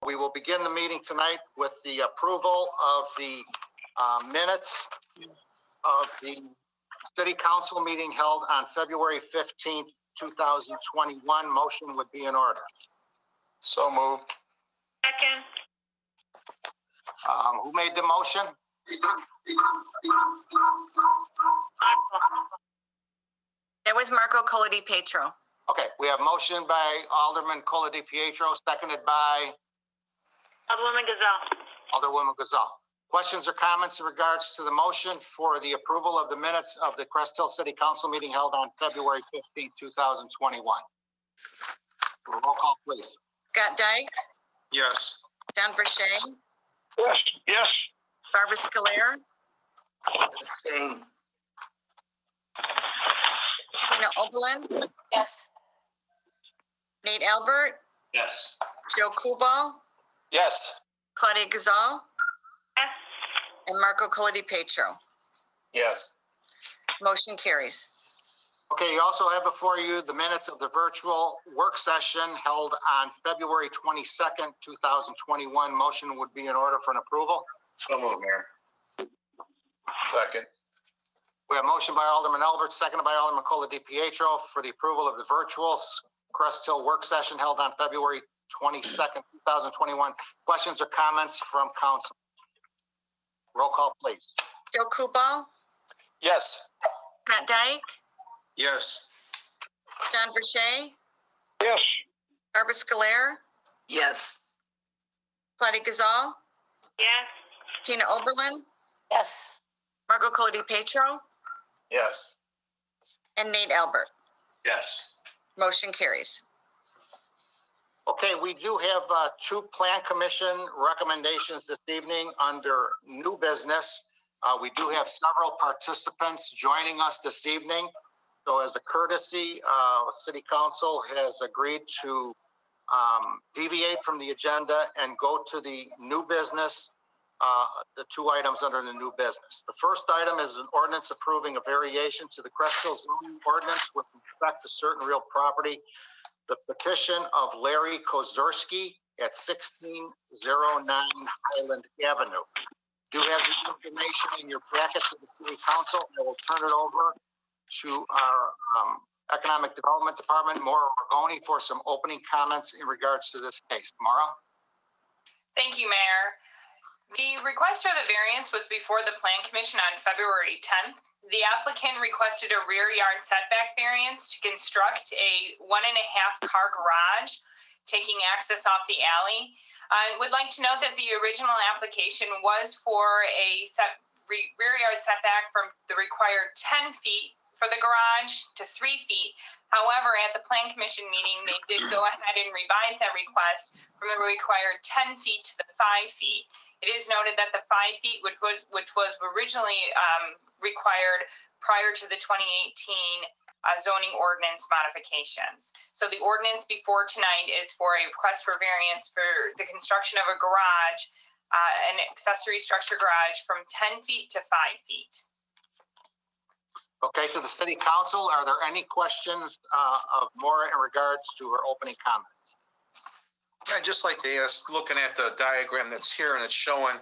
We will begin the meeting tonight with the approval of the minutes of the City Council meeting held on February 15th, 2021. Motion would be in order. So moved. Second. Who made the motion? It was Marco Cola Di Pietro. Okay, we have motion by Alderman Cola Di Pietro, seconded by Alderwoman Gazal. Alderwoman Gazal. Questions or comments in regards to the motion for the approval of the minutes of the Crest Hill City Council meeting held on February 15th, 2021? Roll call, please. Scott Dyke, Yes. John Verche, Yes. Yes. Barbara Scolaire, Abstain. Tina Oberlin, Yes. Nate Albert, Yes. Joe Kubal, Yes. Claudia Gazal, Yes. and Marco Cola Di Pietro. Yes. Motion carries. Okay, you also have before you the minutes of the virtual work session held on February 22nd, 2021. Motion would be in order for an approval. So moved, Mayor. Second. We have motion by Alderman Albert, seconded by Alderman Cola Di Pietro for the approval of the virtual Crest Hill work session held on February 22nd, 2021. Questions or comments from council? Roll call, please. Joe Kubal, Yes. Scott Dyke, Yes. John Verche, Yes. Barbara Scolaire, Yes. Claudia Gazal, Yes. Tina Oberlin, Yes. Marco Cola Di Pietro, Yes. and Nate Albert. Yes. Motion carries. Okay, we do have two plan commission recommendations this evening under new business. We do have several participants joining us this evening. So as a courtesy, City Council has agreed to deviate from the agenda and go to the new business, the two items under the new business. The first item is an ordinance approving a variation to the Crest Hill zoning ordinance with respect to certain real property. The petition of Larry Kozerski at 1609 Highland Avenue. Do have the information in your packet to the City Council. I will turn it over to our Economic Development Department, Maura Ragoni, for some opening comments in regards to this case. Maura? Thank you, Mayor. The request for the variance was before the Plan Commission on February 10th. The applicant requested a rear yard setback variance to construct a 1.5 car garage, taking access off the alley. I would like to note that the original application was for a rear yard setback from the required 10 feet for the garage to 3 feet. However, at the Plan Commission meeting, they did go ahead and revise that request from the required 10 feet to the 5 feet. It is noted that the 5 feet, which was originally required prior to the 2018 zoning ordinance modifications. So the ordinance before tonight is for a request for variance for the construction of a garage, an accessory structure garage from 10 feet to 5 feet. Okay, to the City Council, are there any questions of Maura in regards to her opening comments? I'd just like to ask, looking at the diagram that's here and it's showing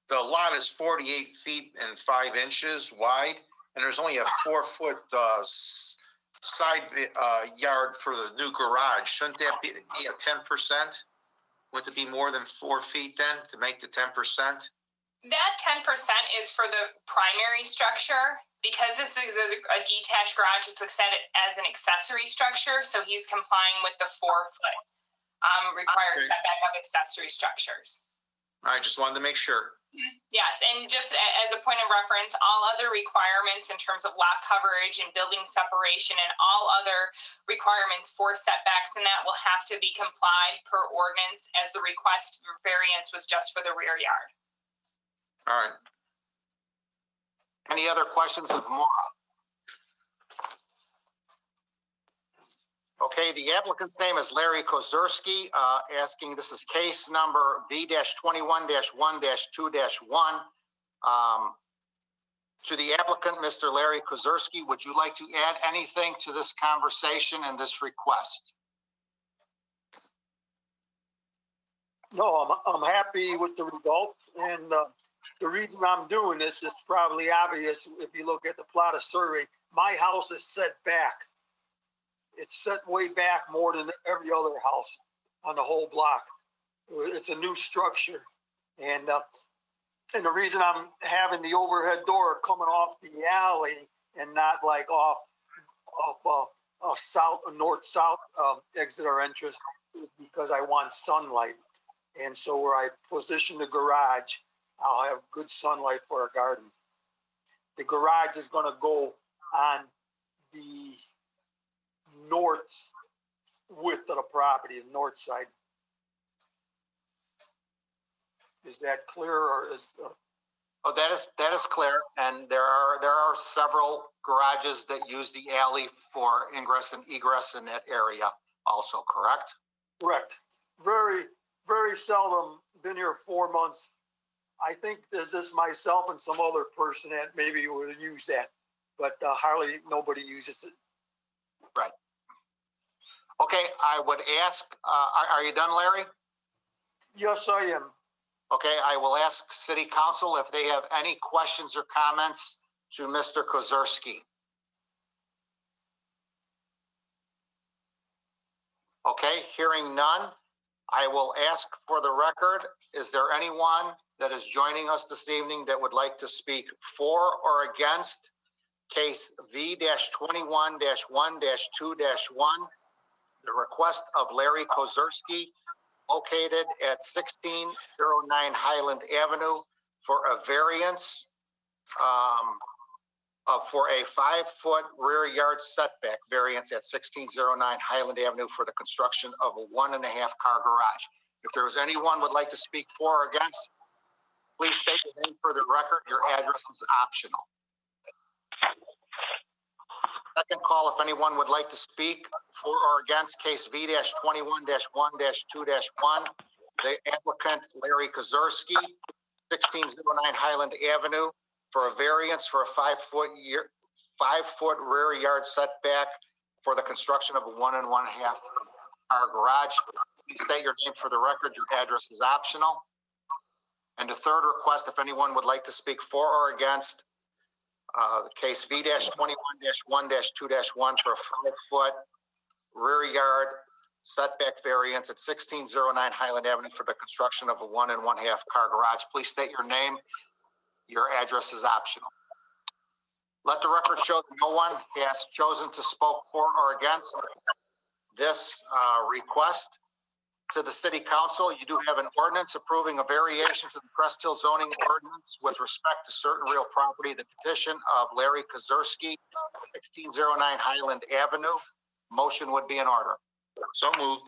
the lot is 48 feet and 5 inches wide, and there's only a 4-foot side yard for the new garage. Shouldn't that be a 10%? Would it be more than 4 feet then to make the 10%? That 10% is for the primary structure. Because this is a detached garage, it's looked at as an accessory structure, so he's complying with the 4-foot required setback of accessory structures. I just wanted to make sure. Yes, and just as a point of reference, all other requirements in terms of lot coverage and building separation and all other requirements for setbacks, and that will have to be complied per ordinance, as the request for variance was just for the rear yard. All right. Any other questions of Maura? Okay, the applicant's name is Larry Kozerski, asking, this is case number V-21-1-2-1. To the applicant, Mr. Larry Kozerski, would you like to add anything to this conversation and this request? No, I'm happy with the results, and the reason I'm doing this is probably obvious if you look at the plot of survey. My house is set back. It's set way back more than every other house on the whole block. It's a new structure, and the reason I'm having the overhead door coming off the alley and not like off north-south exit or entrance is because I want sunlight. And so where I position the garage, I'll have good sunlight for our garden. The garage is going to go on the north width of the property, the north side. Is that clear, or is Oh, that is clear, and there are several garages that use the alley for ingress and egress in that area also, correct? correct? Very, very seldom. Been here 4 months. I think there's just myself and some other person that maybe would use that, but hardly nobody uses it. Okay, I would ask, are you done, Larry? Yes, I am. Okay, I will ask City Council if they have any questions or comments to Mr. Kozerski. Okay, hearing none, I will ask for the record, is there anyone that is joining us this evening that would like to speak for or against case V-21-1-2-1, the request of Larry Kozerski, located at 1609 Highland Avenue for a variance for a 5-foot rear yard setback variance at 1609 Highland Avenue for the construction of a 1.5-car garage. If there's anyone would like to speak for or against, please state your name for the record. Your address is optional. Second call, if anyone would like to speak for or against case V-21-1-2-1, the applicant Larry Kozerski, 1609 Highland Avenue, for a variance for a 5-foot rear yard setback for the construction of a 1.5-car garage. Please state your name for the record. Your address is optional. And the third request, if anyone would like to speak for or against case V-21-1-2-1 for a 5-foot rear yard setback variance at 1609 Highland Avenue for the construction of a 1.5-car garage. Please state your name. Your address is optional. Let the record show that no one has chosen to speak for or against this request. To the City Council, you do have an ordinance approving a variation to the Crest zoning ordinance with respect to certain real property, the petition of Larry Kozerski, 1609 Highland Avenue. Motion would be in order. So moved.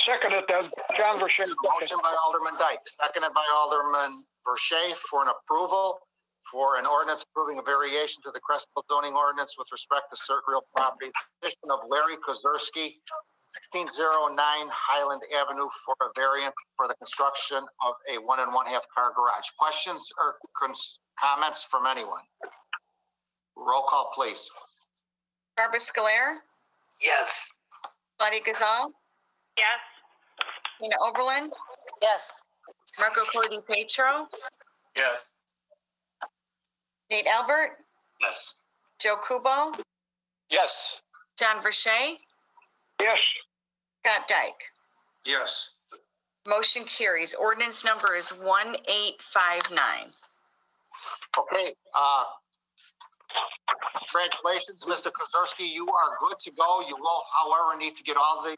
Seconded, then, John Vershey. Motion by Alderman Dyke, seconded by Alderman Vershey for an approval for an ordinance approving a variation to the Crest zoning ordinance with respect to certain real property, petition of Larry Kozerski, 1609 Highland Avenue for a variance for the construction of a 1.5-car garage. Questions or comments from anyone? Roll call, please. Barbara Scolaire, Yes. Claudia Gazal, Yes. Tina Oberlin, Yes. Marco Cody Petro, Yes. Nate Albert, Yes. Joe Kubal, Yes. John Vershey, Yes. Scott Dyke. Yes. Motion carries. Ordinance number is 1859. Okay, congratulations, Mr. Kozerski. You are good to go. You will, however, need to get all the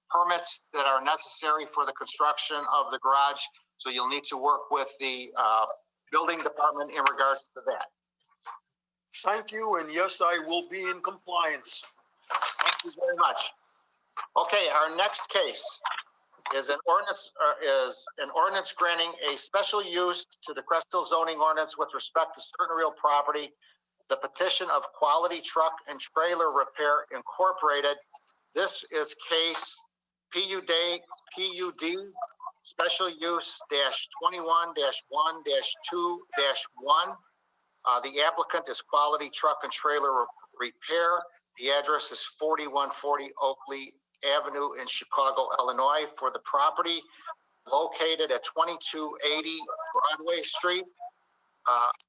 permits that are necessary for the construction of the garage. So you'll need to work with the building department in regards to that. Thank you, and yes, I will be in compliance. Thank you very much. Okay, our next case is an ordinance granting a special use to the Crest zoning ordinance with respect to certain real property. The petition of Quality Truck and Trailer Repair Incorporated. This is case PUD special use -21-1-2-1. The applicant is Quality Truck and Trailer Repair. The address is 4140 Oakley Avenue in Chicago, Illinois. For the property, located at 2280 Broadway Street,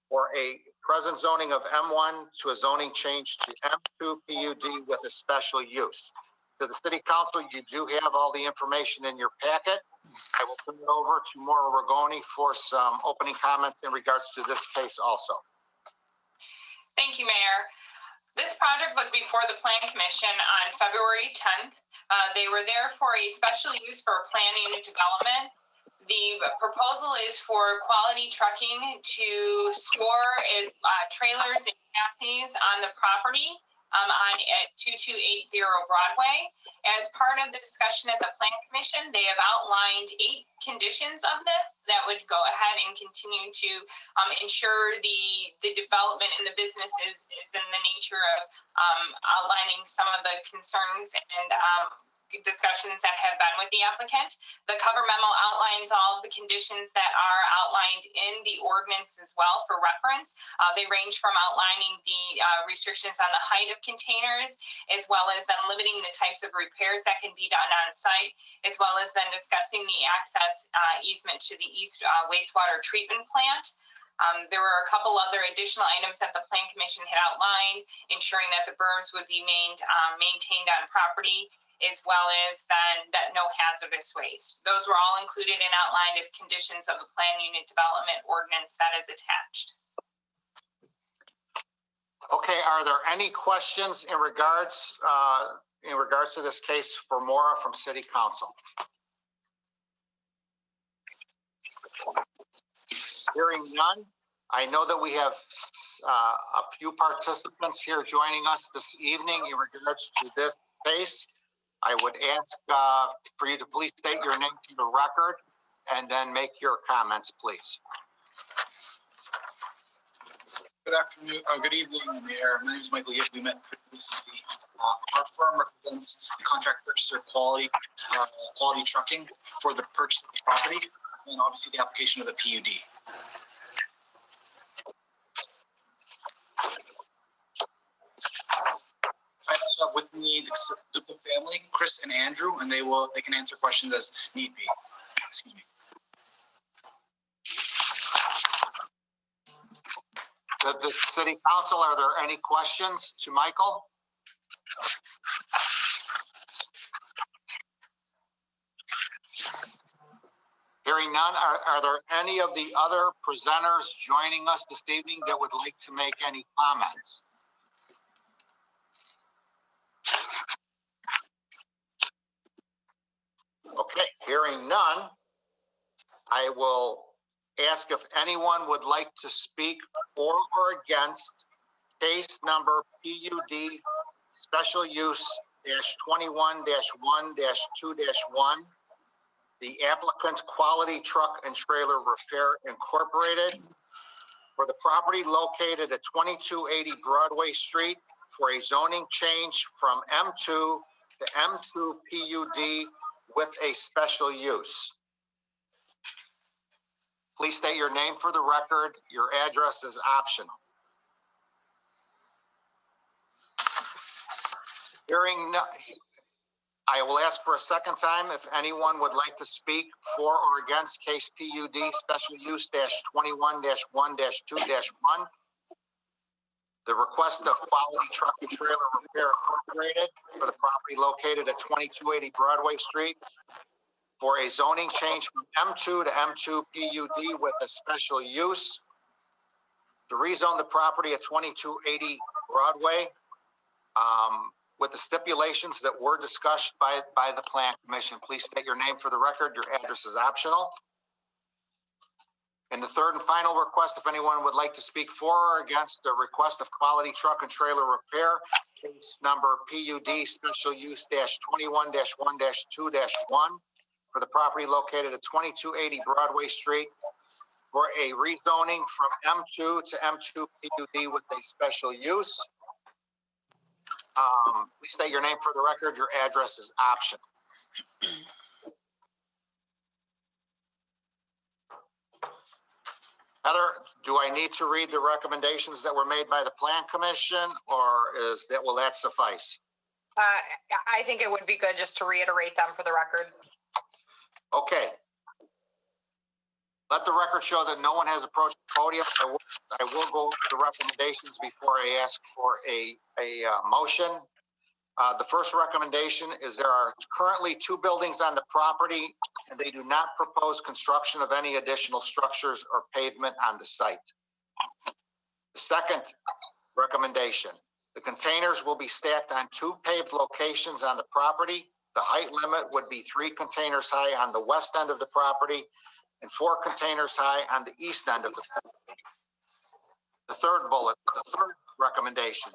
for a present zoning of M1 to a zoning change to M2 PUD with a special use. To the city council, you do have all the information in your packet. I will turn it over to Maura Ragoni for some opening comments in regards to this case also. Thank you, Mayor. This project was before the Plan Commission on February 10th. They were there for a special use for a plan unit development. The proposal is for Quality Trucking to store trailers and chassis on the property at 2280 Broadway. As part of the discussion at the Plan Commission, they have outlined 8 conditions of this that would go ahead and continue to ensure the development in the business is in the nature of outlining some of the concerns and discussions that have been with the applicant. The cover memo outlines all of the conditions that are outlined in the ordinance as well for reference. They range from outlining the restrictions on the height of containers, as well as then limiting the types of repairs that can be done on site, as well as then discussing the access easement to the east wastewater treatment plant. There were a couple other additional items that the Plan Commission had outlined, ensuring that the berms would be maintained on property, as well as then that no hazardous waste. Those were all included and outlined as conditions of the plan unit development ordinance that is attached. Okay, are there any questions in regards to this case for Maura from City Council? Hearing none, I know that we have a few participants here joining us this evening in regards to this case. I would ask for you to please state your name to the record and then make your comments, please. Good afternoon, good evening, Mayor. My name is Michael Yip. We met previously. Our firm represents the contract purchaser Quality Trucking for the purchase of the property and obviously the application of the PUD. I also have with me the family, Chris and Andrew, and they can answer questions as need be. Excuse me. The City Council, are there any questions to Michael? Hearing none, are there any of the other presenters joining us this evening that would like to make any comments? Okay, hearing none, I will ask if anyone would like to speak for or against case number PUD special use -21-1-2-1, the applicant Quality Truck and Trailer Repair Incorporated for the property located at 2280 Broadway Street for a zoning change from M2 to M2 PUD with a special use. Please state your name for the record. Your address is optional. I will ask for a second time if anyone would like to speak for or against case PUD special use -21-1-2-1. The request of Quality Truck and Trailer Repair Incorporated for the property located at 2280 Broadway Street for a zoning change from M2 to M2 PUD with a special use to rezone the property at 2280 Broadway with the stipulations that were discussed by the Plan Commission. Please state your name for the record. Your address is optional. And the third and final request, if anyone would like to speak for or against the request of Quality Truck and Trailer Repair, case number PUD special use -21-1-2-1 for the property located at 2280 Broadway Street for a rezoning from M2 to M2 PUD with a special use. Please state your name for the record. Your address is optional. Heather, do I need to read the recommendations that were made by the Plan Commission, or will that suffice? I think it would be good just to reiterate them for the record. Okay. Let the record show that no one has approached the podium. I will go over the recommendations before I ask for a motion. The first recommendation is there are currently 2 buildings on the property, and they do not propose construction of any additional structures or pavement on the site. The second recommendation, the containers will be stacked on 2 paved locations on the property. The height limit would be 3 containers high on the west end of the property and 4 containers high on the east end of the property. The third recommendation,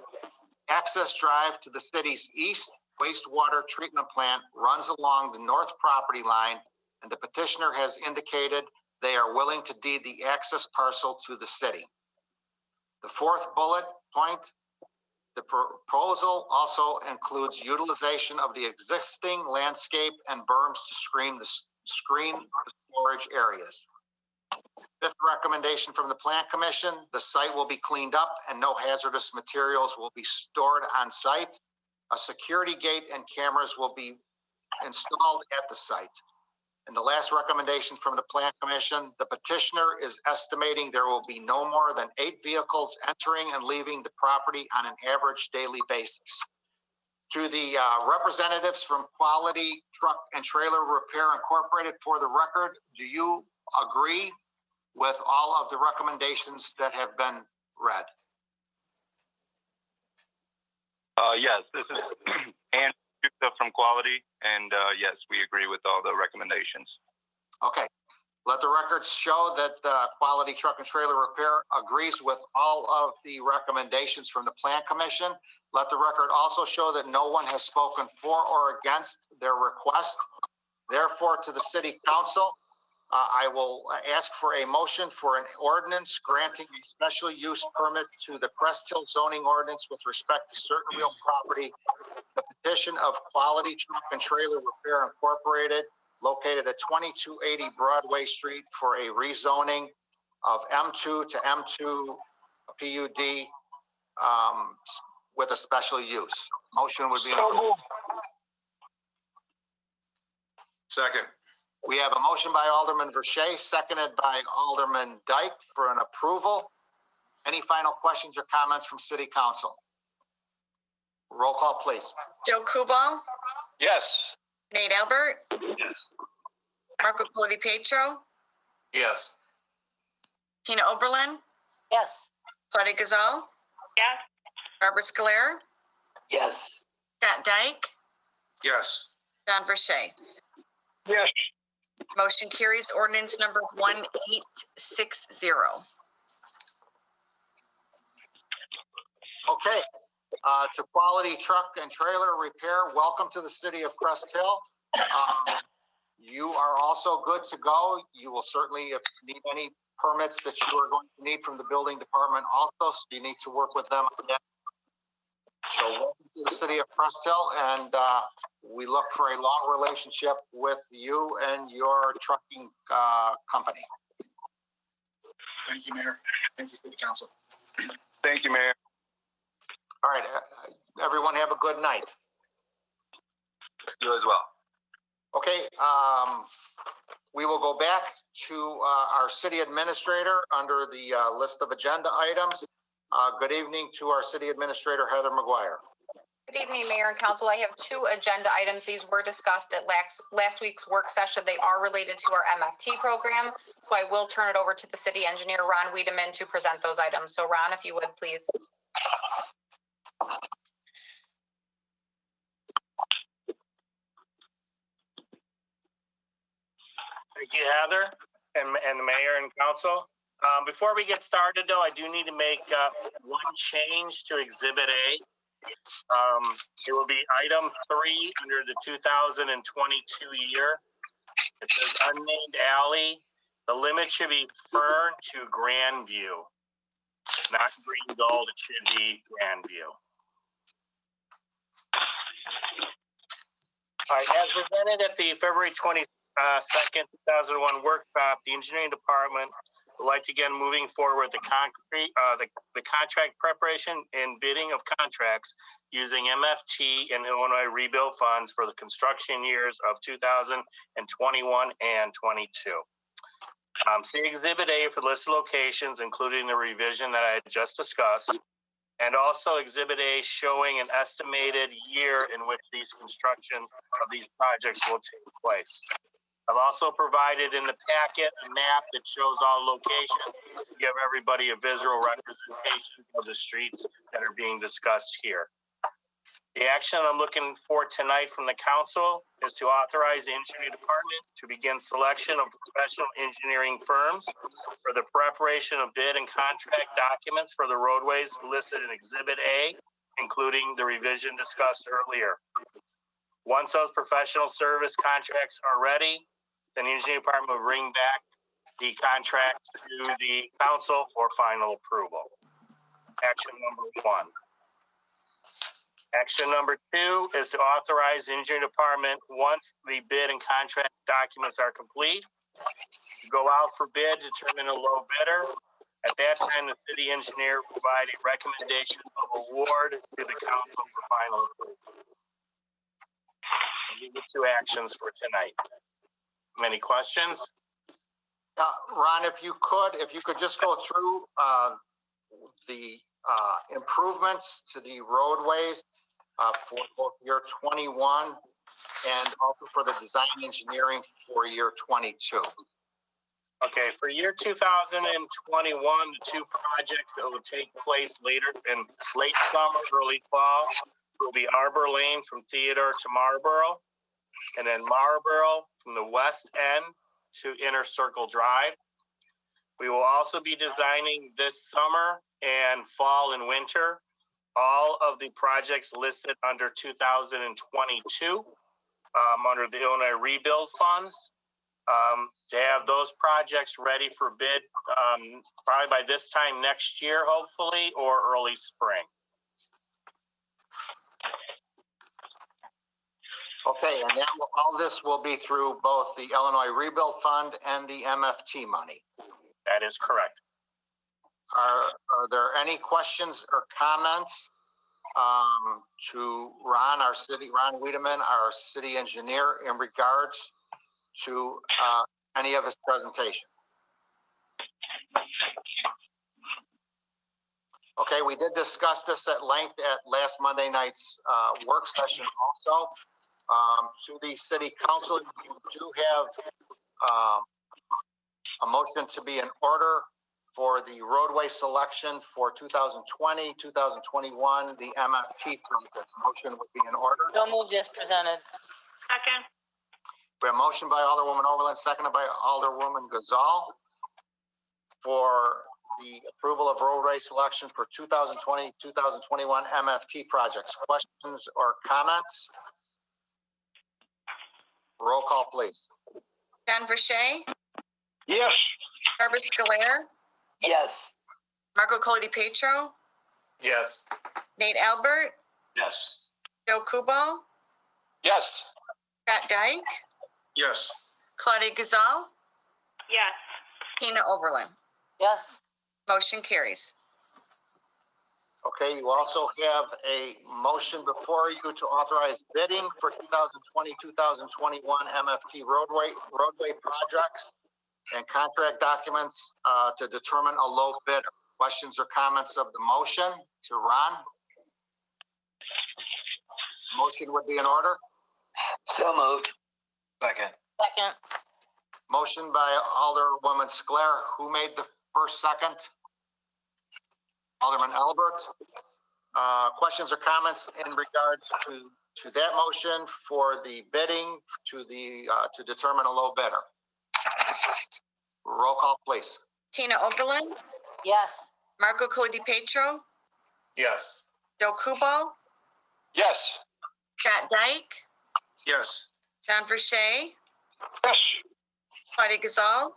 access drive to the city's east wastewater treatment plant runs along the north property line, and the petitioner has indicated they are willing to deed the access parcel to the city. The fourth bullet point, the proposal also includes utilization of the existing landscape and berms to screen the storage areas. Fifth recommendation from the Plan Commission, the site will be cleaned up and no hazardous materials will be stored on site. A security gate and cameras will be installed at the site. And the last recommendation from the Plan Commission, the petitioner is estimating there will be no more than 8 vehicles entering and leaving the property on an average daily basis. To the representatives from Quality Truck and Trailer Repair Incorporated, for the record, do you agree with all of the recommendations that have been read? Yes, this is Andrew from Quality, and yes, we agree with all the recommendations. Okay. Let the records show that Quality Truck and Trailer Repair agrees with all of the recommendations from the Plan Commission. Let the record also show that no one has spoken for or against their request. Therefore, to the City Council, I will ask for a motion for an ordinance granting a special use permit to the Crest Hill zoning ordinance with respect to certain real property. The petition of Quality Truck and Trailer Repair Incorporated, located at 2280 Broadway Street, for a rezoning of M2 to M2 PUD with a special use. Motion would be. Second. We have a motion by Alderman Verche, seconded by Alderman Dyke for an approval. Any final questions or comments from City Council? Roll call, please. Joe Kubal, Yes. Nate Albert, Yes. Marco Colodi-Petro, Yes. Tina Oberlin, Yes. Claudia Gazal, Yes. Barbara Scalera, Yes. Scott Dyke, Yes. John Verche. Yes. Motion carries. Ordinance number 1860. Okay, to Quality Truck and Trailer Repair, welcome to the city of Crest Hill. You are also good to go. You will certainly, if you need any permits that you are going to need from the building department also, so you need to work with them on that. So welcome to the city of Crest Hill, and we look for a long relationship with you and your trucking company. Thank you, Mayor. Thank you, City Council. Thank you, Mayor. All right, everyone have a good night. You as well. Okay, we will go back to our city administrator under the list of agenda items. Good evening to our city administrator, Heather McGuire. Good evening, Mayor and Council. I have 2 agenda items. These were discussed at last week's work session. They are related to our MFT program. So I will turn it over to the city engineer, Ron Wiedemann, to present those items. So Ron, if you would, please. Thank you, Heather, and the mayor and council. Before we get started, though, I do need to make one change to Exhibit A. It will be item 3 under the 2022 year. It says unnamed alley. The limit should be Fern to Grandview, not Green Gold. It should be Grandview. All right, as presented at the February 22nd, 2001 workshop, the engineering department would like to begin moving forward the contract preparation and bidding of contracts using MFT and Illinois rebuild funds for the construction years of 2021 and 22. See Exhibit A for list of locations, including the revision that I had just discussed, and also Exhibit A showing an estimated year in which these construction of these projects will take place. I've also provided in the packet a map that shows all locations to give everybody a visual representation of the streets that are being discussed here. The action I'm looking for tonight from the council is to authorize the engineering department to begin selection of professional engineering firms for the preparation of bid and contract documents for the roadways listed in Exhibit A, including the revision discussed earlier. Once those professional service contracts are ready, then the engineering department will bring back the contract to the council for final approval. Action number 1. Action number 2 is to authorize the engineering department, once the bid and contract documents are complete, to go out for bid, determine a low bidder. At that time, the city engineer will provide a recommendation of award to the council for final approval. These are the 2 actions for tonight. Any questions? Ron, if you could just go through the improvements to the roadways for both year 21 and also for the design engineering for year 22. Okay, for year 2021, the 2 projects that will take place later in late summer, early fall will be Arbor Lane from Theodore to Marlboro, and then Marlboro from the west end to Inner Circle Drive. We will also be designing this summer and fall and winter all of the projects listed under 2022 under the Illinois Rebuild Funds. To have those projects ready for bid probably by this time next year, hopefully, or early spring. Okay, and all this will be through both the Illinois Rebuild Fund and the MFT money. That is correct. Are there any questions or comments to Ron Wiedemann, our city engineer, in regards to any of his presentation? Okay, we did discuss this at length at last Monday night's work session also. To the city council, you do have a motion to be in order for the roadway selection for 2020, 2021, the MFT project. Motion would be in order. So moved as presented. Second. We have a motion by Alderwoman Overland, seconded by Alderwoman Gazal for the approval of roadway selection for 2020, 2021 MFT projects. Questions or comments? Roll call, please. John Verche, Yes. Barbara Scolaire, Yes. Marco Colodi-Petro, Yes. Nate Albert, Yes. Joe Kubal, Yes. Scott Dyke, Yes. Claudia Gazal, Yes. Tina Oberlin. Yes. Motion carries. Okay, you also have a motion before you to authorize bidding for 2020, 2021 MFT roadway projects and contract documents to determine a low bidder. Questions or comments of the motion to Ron? Motion would be in order. So moved. Second. Second. Motion by Alderwoman Scolaire. Who made the first, second? Alderman Albert. Questions or comments in regards to that motion for the bidding to determine a low bidder? Roll call, please. Tina Oberlin, Yes. Marco Colodi-Petro, Yes. Joe Kubal, Yes. Scott Dyke, Yes. John Verche, Yes. Claudia Gazal,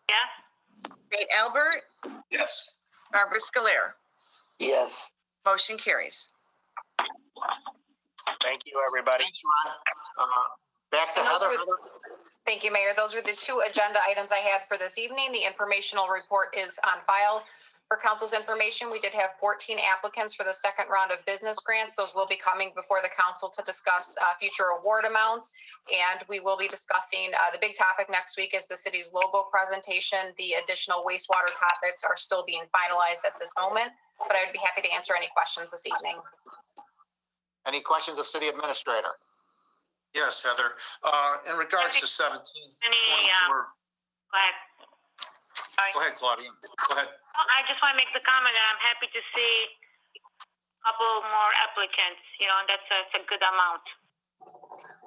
Yes. Nate Albert, Yes. Barbara Scolaire. Yes. Motion carries. Thank you, everybody. Thanks, Ron. Back to And those Heather. were- Thank you, Mayor. Those were the 2 agenda items I had for this evening. The informational report is on file. For council's information, we did have 14 applicants for the second round of business grants. Those will be coming before the council to discuss future award amounts. And we will be discussing, the big topic next week is the city's logo presentation. The additional wastewater topics are still being finalized at this moment, but I would be happy to answer any questions this evening. Any questions of city administrator? Yes, Heather. In regards to 1724. Go ahead. Sorry. Go ahead, Claudia. Go ahead. I just want to make the comment that I'm happy to see a couple more applicants, and that's a good amount.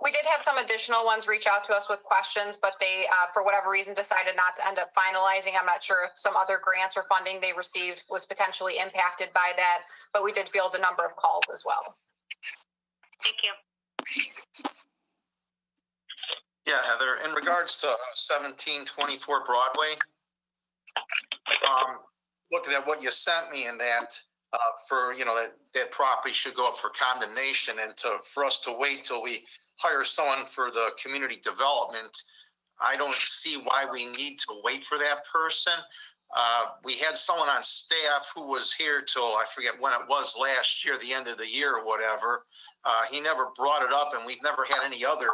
We did have some additional ones reach out to us with questions, but they, for whatever reason, decided not to end up finalizing. I'm not sure if some other grants or funding they received was potentially impacted by that, but we did field a number of calls as well. Thank you. Yeah, Heather, in regards to 1724 Broadway, looking at what you sent me in that, for, that property should go up for condemnation, and for us to wait till we hire someone for the community development, I don't see why we need to wait for that person. We had someone on staff who was here till, I forget when it was, last year, the end of the year or whatever. He never brought it up, and we've never had any other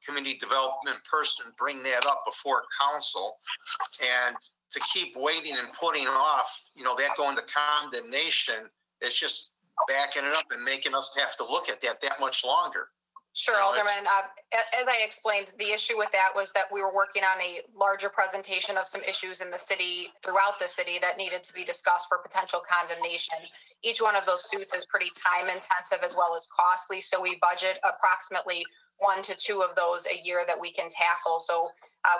community development person bring that up before council. And to keep waiting and putting off, that going to condemnation, it's just backing it up and making us have to look at that much longer. Sure, Alderman. As I explained, the issue with that was that we were working on a larger presentation of some issues in the city, throughout the city, that needed to be discussed for potential condemnation. Each one of those suits is pretty time intensive as well as costly, so we budget approximately 1 to 2 of those a year that we can tackle. So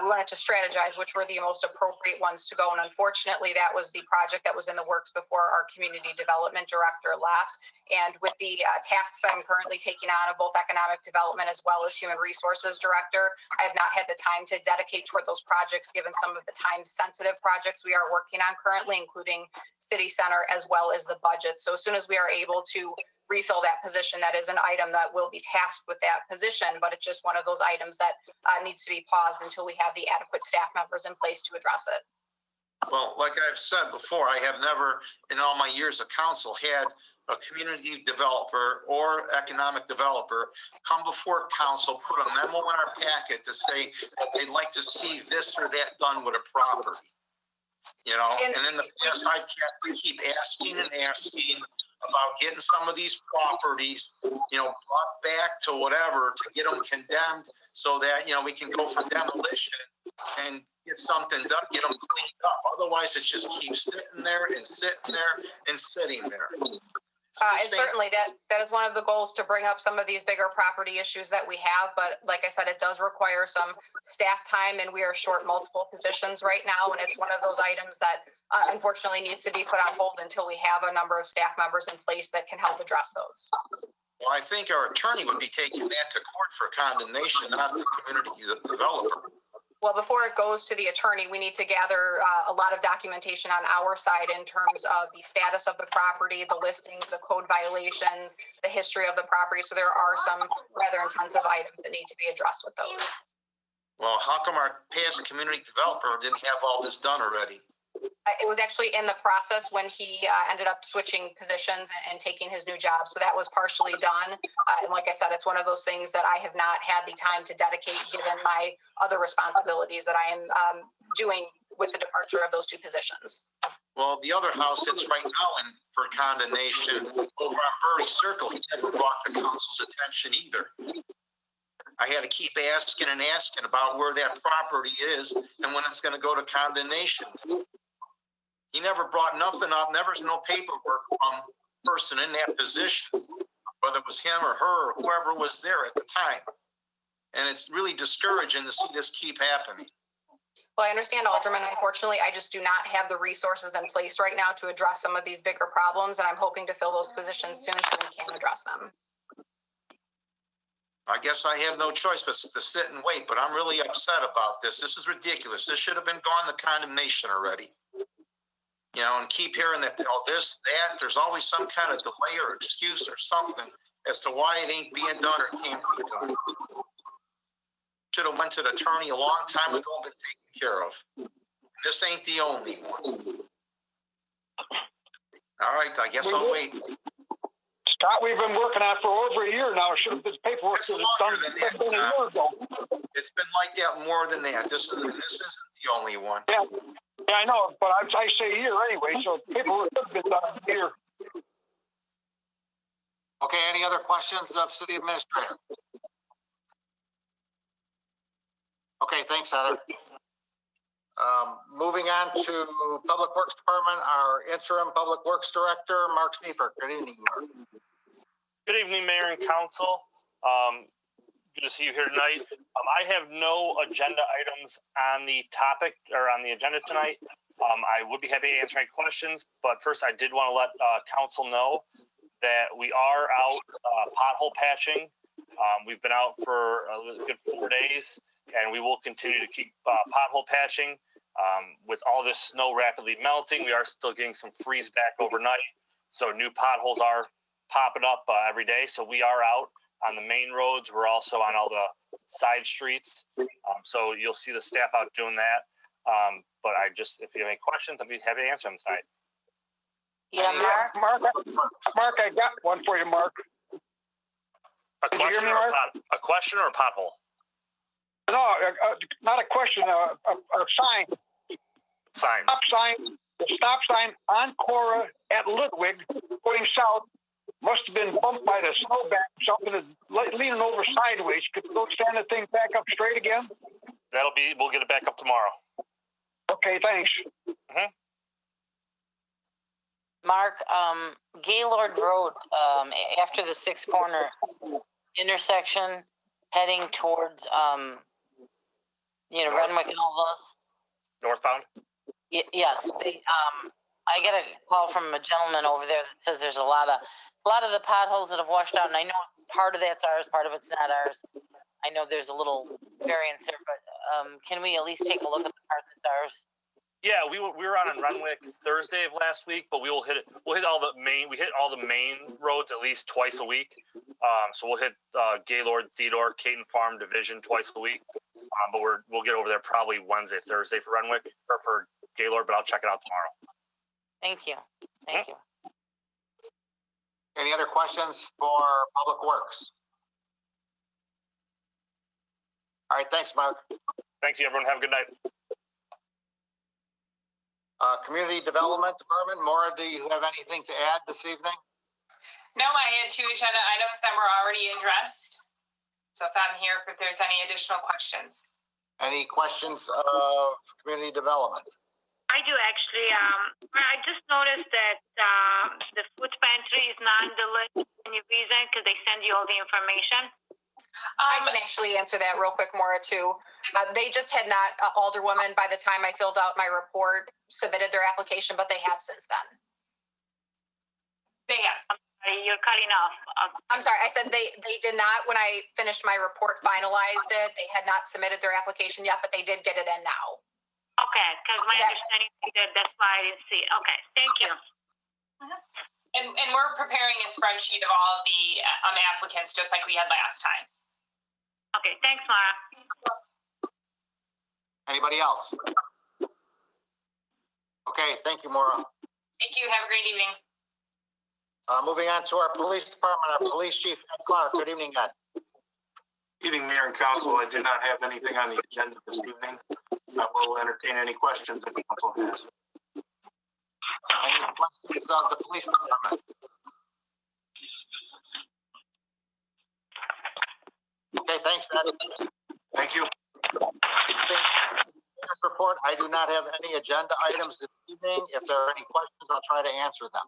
we wanted to strategize which were the most appropriate ones to go. And unfortunately, that was the project that was in the works before our community development director left. And with the tasks I'm currently taking on of both economic development as well as human resources director, I have not had the time to dedicate toward those projects, given some of the time sensitive projects we are working on currently, including city center as well as the budget. So as soon as we are able to refill that position, that is an item that will be tasked with that position, but it's just one of those items that needs to be paused until we have the adequate staff members in place to address it. Well, like I've said before, I have never, in all my years of council, had a community developer or economic developer come before council, put a memo in our packet to say that they'd like to see this or that done with a property. And in the past, I've had to keep asking and asking about getting some of these properties, brought back to whatever, to get them condemned so that, we can go for demolition and get something done, get them cleaned up. Otherwise, it just keeps sitting there and sitting there and sitting there. And certainly that is one of the goals, to bring up some of these bigger property issues that we have. But like I said, it does require some staff time, and we are short multiple positions right now. And it's one of those items that unfortunately needs to be put on hold until we have a number of staff members in place that can help address those. Well, I think our attorney would be taking that to court for condemnation, not the community developer. Well, before it goes to the attorney, we need to gather a lot of documentation on our side in terms of the status of the property, the listings, the code violations, the history of the property. So there are some rather intensive items that need to be addressed with those. Well, how come our past community developer didn't have all this done already? It was actually in the process when he ended up switching positions and taking his new job. So that was partially done. And like I said, it's one of those things that I have not had the time to dedicate, given my other responsibilities that I am doing with the departure of those 2 positions. Well, the other house sits right now for condemnation over on Burry Circle. He never brought to council's attention either. I had to keep asking and asking about where that property is and when it's going to go to condemnation. He never brought nothing up. Never's no paperwork from a person in that position, whether it was him or her or whoever was there at the time. And it's really discouraging to see this keep happening. Well, I understand, Alderman. Unfortunately, I just do not have the resources in place right now to address some of these bigger problems, and I'm hoping to fill those positions soon so we can address them. I guess I have no choice but to sit and wait, but I'm really upset about this. This is ridiculous. This should have been gone to condemnation already. And keep hearing that, this, that, there's always some kind of delay or excuse or something as to why it ain't being done or can't be done. Should have went to the attorney a long time ago and been taken care of. This ain't the only one. All right, I guess I'll wait. Scott, we've been working on it for over a year now. It should have been paperwork It's should have longer done than that. a year ago. It's been like that more than that. This isn't the only one. Yeah, I know, but I say a year anyway, so paperwork should have been done a year. Okay, any other questions of city administrator? Okay, thanks, Heather. Moving on to Public Works Department, our interim Public Works Director, Mark Seifert. Good evening, Mark. Good evening, Mayor and Council. Good to see you here tonight. I have no agenda items on the topic or on the agenda tonight. I would be happy to answer any questions, but first I did want to let Council know that we are out pothole patching. We've been out for a good 4 days, and we will continue to keep pothole patching. With all this snow rapidly melting, we are still getting some freeze back overnight. So new potholes are popping up every day. So we are out on the main roads. We're also on all the side streets. So you'll see the staff out doing that. But if you have any questions, I'd be happy to answer them tonight. Yeah, Mark, I got one for you, Mark. A question or a pothole? No, not a question. A sign. Sign. The stop sign on Cora at Ludwig going south must have been bumped by the snowbank. Something is leaning over sideways. Could you stand the thing back up straight again? We'll get it back up tomorrow. Okay, thanks. Mm-hmm. Mark, Gaylord Road, after the Six Corner intersection, heading towards, Renwick and all those. Northbound? Yes, I got a call from a gentleman over there that says there's a lot of the potholes that have washed out, and I know part of that's ours, part of it's not ours. I know there's a little variance there, but can we at least take a look at the part that's ours? Yeah, we were on Renwick Thursday of last week, but we'll hit all the main roads at least twice a week. So we'll hit Gaylord, Theodore, Caton Farm Division twice a week. But we'll get over there probably Wednesday, Thursday for Renwick or for Gaylord, but I'll check it out tomorrow. Thank you. Thank you. Any other questions for Public Works? All right, thanks, Mark. Thank you, everyone. Have a good night. Community Development Department, Maura, do you have anything to add this evening? No, I had 2 agenda items that were already addressed. So if I'm here, if there's any additional questions. Any questions of Community Development? I do actually. I just noticed that the food pantry is not on the list. Any reason? Because they send you all the information. I can actually answer that real quick, Maura, too. They just had not, Alderwoman, by the time I filled out my report, submitted their application, but they have since then. They have. You're cutting off. I'm sorry, I said they did not, when I finished my report, finalized it. They had not submitted their application yet, but they did get it in now. Okay, because my understanding is that's why I didn't see it. Okay, thank you. And we're preparing a spreadsheet of all the applicants, just like we had last time. Okay, thanks, Mara. Anybody else? Okay, thank you, Maura. Thank you. Have a great evening. Moving on to our Police Department, our Police Chief, Ed Clark. Good evening, Ed. Evening, Mayor and Council. I do not have anything on the agenda this evening. I will entertain any questions that the council has. Any questions of the Police Department? Okay, thanks, Ed. Thank you. This report, I do not have any agenda items this evening. If there are any questions, I'll try to answer them.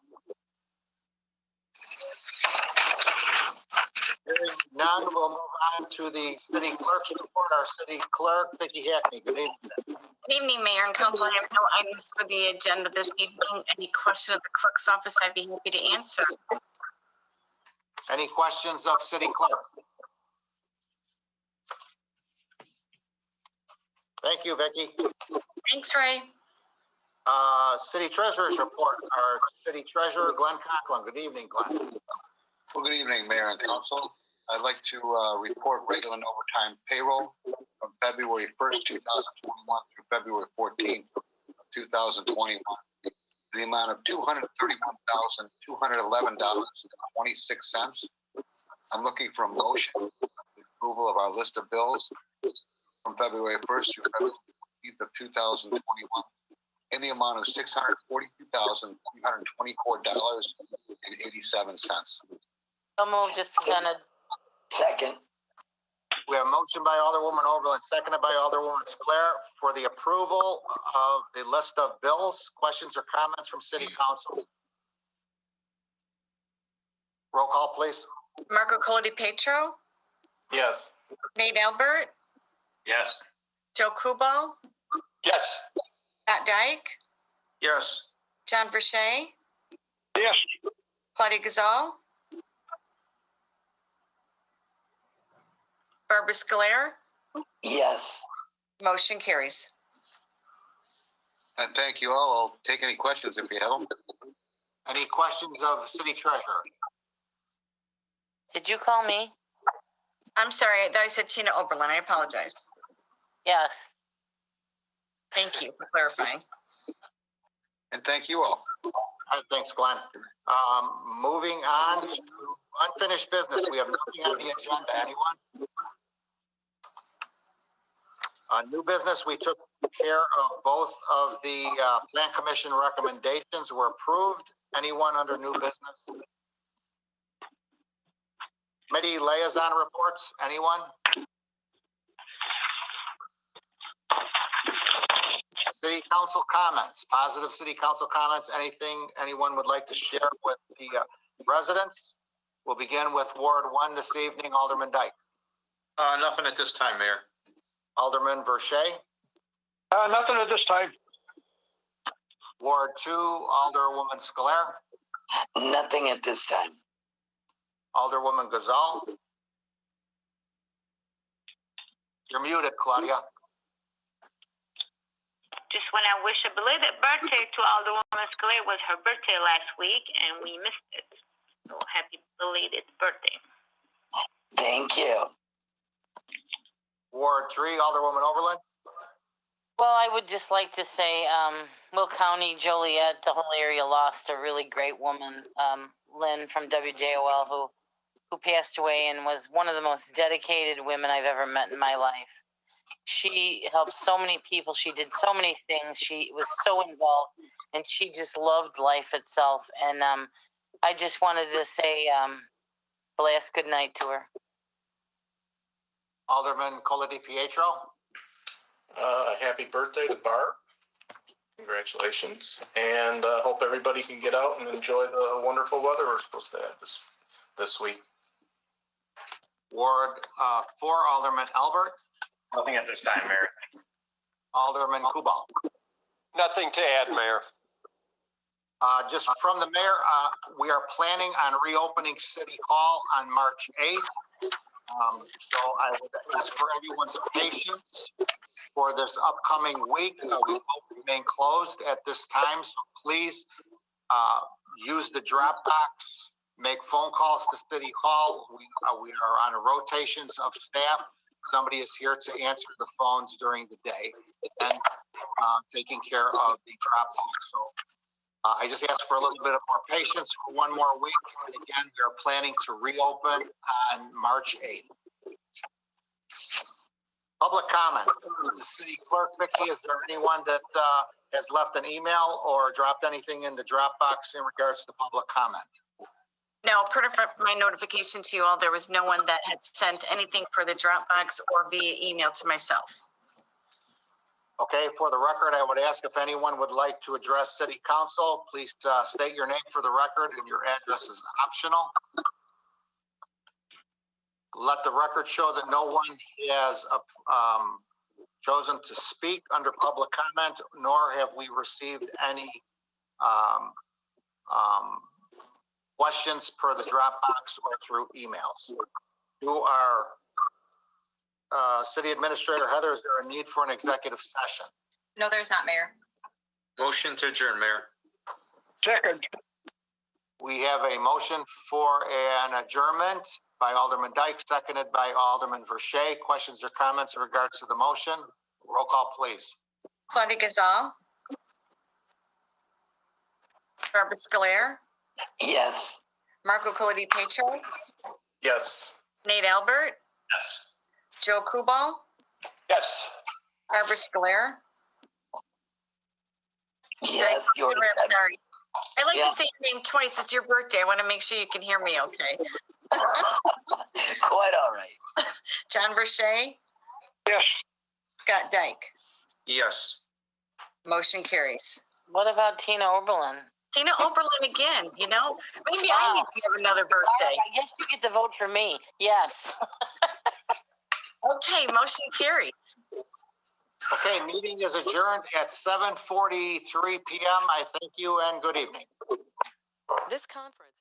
Hearing none, we'll move on to the city clerk's report. Our city clerk, Vicki Hackney. Good evening. Good evening, Mayor and Council. I have no items for the agenda this evening. Any question of the clerk's office, I'd be happy to answer. Any questions of city clerk? Thank you, Vicki. Thanks, Ray. City treasurer's report. Our city treasurer, Glenn Conklin. Good evening, Glenn. Well, good evening, Mayor and Council. I'd like to report regular and overtime payroll from February 1st, 2021 through February 14th, 2021. in the amount of $231,211.26. I'm looking for a motion for approval of our list of bills from February 1st through February 15th of 2021 in the amount of $642,324.87. So moved as presented. Second. We have a motion by Alderwoman Oberlin, seconded by Alderwoman Sclair for the approval of the list of bills. Questions or comments from City Council? Roll call, please. Marco Colodi-Petro, Yes. Nate Albert, Yes. Joe Kubal, Yes. Pat Dyke, Yes. John Verche, Yes. Claudia Gazal, Barbara Scolaire, Yes. motion carries. And thank you all. I'll take any questions if you have them. Any questions of the City Treasurer? Did you call me? I'm sorry, I thought I said Tina Oberlin. I apologize. Yes. Thank you for clarifying. And thank you all. All right, thanks, Glenn. Moving on to unfinished business. We have nothing on the agenda. Anyone? New business, we took care of both of the Plan Commission recommendations were approved. Anyone under new business? Committee liaison reports, anyone? City Council comments, positive City Council comments, anything anyone would like to share with the residents? We'll begin with Ward 1 this evening, Alderman Dyke. Nothing at this time, Mayor. Alderman Verche. Nothing at this time. Ward 2, Alderwoman Scolaire. Nothing at this time. Alderwoman Gazal. You're muted, Claudia. Just want to wish a belated birthday to Alderwoman Scolaire. It was her birthday last week, and we missed it. So happy belated birthday. Thank you. Ward 3, Alderwoman Oberlin. Well, I would just like to say, Will County, Joliet, the whole area lost a really great woman, Lynn from WJOL, who passed away and was one of the most dedicated women I've ever met in my life. She helped so many people. She did so many things. She was so involved, and she just loved life itself. And I just wanted to say the last good night to her. Alderman Colodi-Pietro. Happy birthday to Barb. Congratulations. And hope everybody can get out and enjoy the wonderful weather we're supposed to have this week. Ward 4, Alderman Albert. Nothing at this time, Mayor. Alderman Kubal. Nothing to add, Mayor. Just from the mayor, we are planning on reopening City Hall on March 8th. So I would ask for everyone's patience for this upcoming week. We will remain closed at this time, so please use the drop box, make phone calls to City Hall. We are on a rotations of staff. Somebody is here to answer the phones during the day and taking care of the drop box. So I just ask for a little bit of more patience for one more week. And again, we are planning to reopen on March 8th. Public comment. City Clerk Vicky, is there anyone that has left an email or dropped anything in the Dropbox in regards to public comment? No, per my notification to you all, there was no one that had sent anything for the Dropbox or via email to myself. Okay, for the record, I would ask if anyone would like to address City Council, please state your name for the record, and your address is optional. Let the record show that no one has chosen to speak under public comment, nor have we received any questions per the Dropbox or through emails. To our City Administrator Heather, is there a need for an executive session? No, there's not, Mayor. Motion to adjourn, Mayor. Second. We have a motion for an adjournment by Alderman Dyke, seconded by Alderman Verche. Questions or comments in regards to the motion? Roll call, please. Claudia Gazal, Barbara Scolaire, Yes. Marco Cody Petro, Yes. Nate Albert, Yes. Joe Kubal, Yes. Barbara Scolaire. Yes, you already said. Sorry. I like Yeah. to say your name twice. It's your birthday. I want to make sure you can hear me okay. Quite all right. John Verche, Yes. Scott Dyke. Yes. Motion carries. What about Tina Oberlin? Tina Oberlin again, you know? Maybe I need to have another All birthday. right, I guess you get to vote for me. Yes. Okay, motion carries. Okay, meeting is adjourned at 7:43 PM. I thank you and good evening. This conference